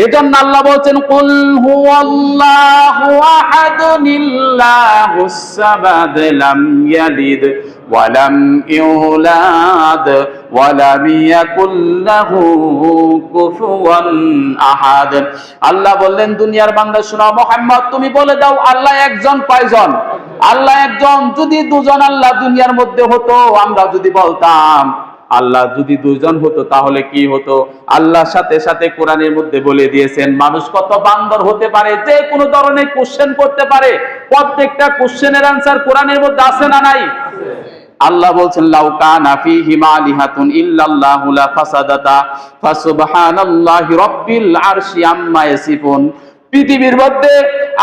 এজন্য আল্লাহ বলছেন কুল হুয়াল্লাহু আহাদুনিল্লাহুস সামাদ লাম ইয়ালিদ ওয়া লাম ইউলাদ ওয়া লাম ইয়াকুল লাহু কুফুয়ান আহাদ। আল্লাহ বললেন দুনিয়ার বান্দা শোনো মুহাম্মদ তুমি বলে দাও আল্লাহ একজন কয়জন? আল্লাহ একজন। যদি দুজন আল্লাহ দুনিয়ার মধ্যে হতো, আমরা যদি বলতাম আল্লাহ যদি দুইজন হতো তাহলে কি হতো? আল্লাহর সাথে সাথে কোরআনের মধ্যে বলে দিয়েছেন মানুষ কত বান্দর হতে পারে, যে কোনো ধরনের কোশ্চেন করতে পারে। প্রত্যেকটা কোশ্চেনের আনসার কোরআনের মধ্যে আছে না নাই? আল্লাহ বলছেন লাউ কানা ফীহিমা আলিহাতুন ইল্লাল্লাহু লাফাসাদাতা ফাসুবহানাল্লাহি রাব্বিল আরশি আম্মা ইয়াসিফুন। পৃথিবীর মধ্যে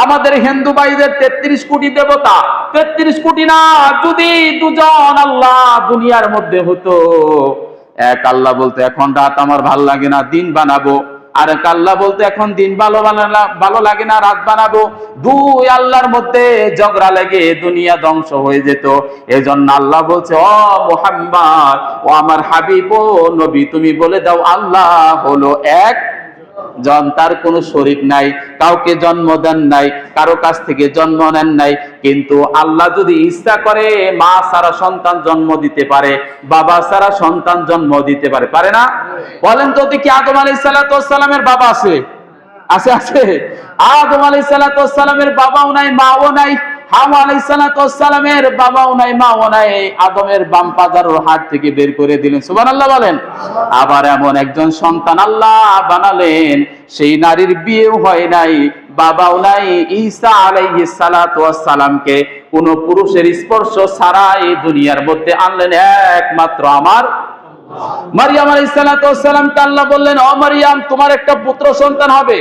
আমাদের হিন্দু ভাইদের 33 কোটি দেবতা, 33 কোটি না, যদি দুজন আল্লাহ দুনিয়ার মধ্যে হতো, এক আল্লাহ বলতে এখন রাত আমার ভালো লাগে না দিন বানাবো, আর এক আল্লাহ বলতে এখন দিন ভালো লাগে না রাত বানাবো, দুই আল্লাহর মধ্যে ঝগড়া লেগে দুনিয়া ধ্বংস হয়ে যেত। এজন্য আল্লাহ বলছে ও মুহাম্মদ, ও আমার হাবিব ও নবী, তুমি বলে দাও আল্লাহ হলো এক জন, তার কোনো শরীক নাই, কাউকে জন্ম দেন নাই, কারো কাছ থেকে জন্ম নেন নাই। কিন্তু আল্লাহ যদি ইচ্ছা করে মা ছাড়া সন্তান জন্ম দিতে পারে, বাবা ছাড়া সন্তান জন্ম দিতে পারে, পারে না? বলেন তো দেখি আদম আলাইহিস সালাতু ওয়াস সালামের বাবা আছে? আছে আছে। আদম আলাইহিস সালাতু ওয়াস সালামের বাবাও নাই মাও নাই, হাওয়া আলাইহিস সালাতু ওয়াস সালামের বাবাও নাই মাও নাই, আদমের বাম পাজারও হাত থেকে বের করে দিলেন, সুবহানাল্লাহ বলেন। আবার এমন একজন সন্তান আল্লাহ বানালেন, সেই নারীর বিয়েও হয় নাই, বাবাও নাই, ঈসা আলাইহিস সালাতু ওয়াস সালামকে কোন পুরুষের স্পর্শ ছাড়াই দুনিয়ার মধ্যে আনলেন একমাত্র আমার মারিয়াম আলাইহিস সালাতু ওয়াস সালামকে আল্লাহ বললেন ও মারিয়াম তোমার একটা পুত্র সন্তান হবে।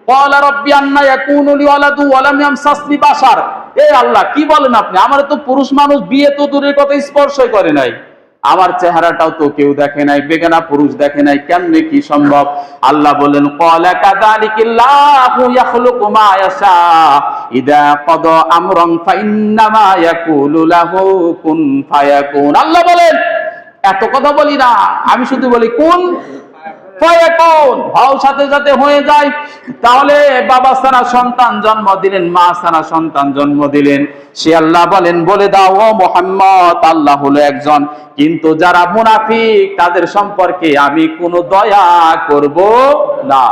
ক্বালা রাব্বি আন্না ইয়াকুনু লি ওয়ালাদু ওয়া লাম ইয়ামসাসনি বাশার। এ আল্লাহ কি বলেন আপনি, আমার তো পুরুষ মানুষ বিয়ে তো দূরের কথা স্পর্শই করে নাই, আমার চেহারাটাও তো কেউ দেখে নাই, বেগানা পুরুষ দেখে নাই, কেমনে কি সম্ভব? আল্লাহ বলেন ক্বালা কাযালিকাল্লাহু ইয়াখলুকু মা ইয়াশা ইযা ক্বাদা আমরান ফাইন্নামা ইয়াকুলু লাহু কুন ফায়াকুন। আল্লাহ বলেন এত কথা বলি না, আমি শুধু বলি কুন ফায়াকুন, হও সাথে সাথে হয়ে যায়। তাহলে বাবা ছাড়া সন্তান জন্ম দিলেন, মা ছাড়া সন্তান জন্ম দিলেন, সে আল্লাহ বলেন বলে দাও ও মুহাম্মদ আল্লাহ হলো একজন, কিন্তু যারা মুনাফিক তাদের সম্পর্কে আমি কোনো দয়া করব না।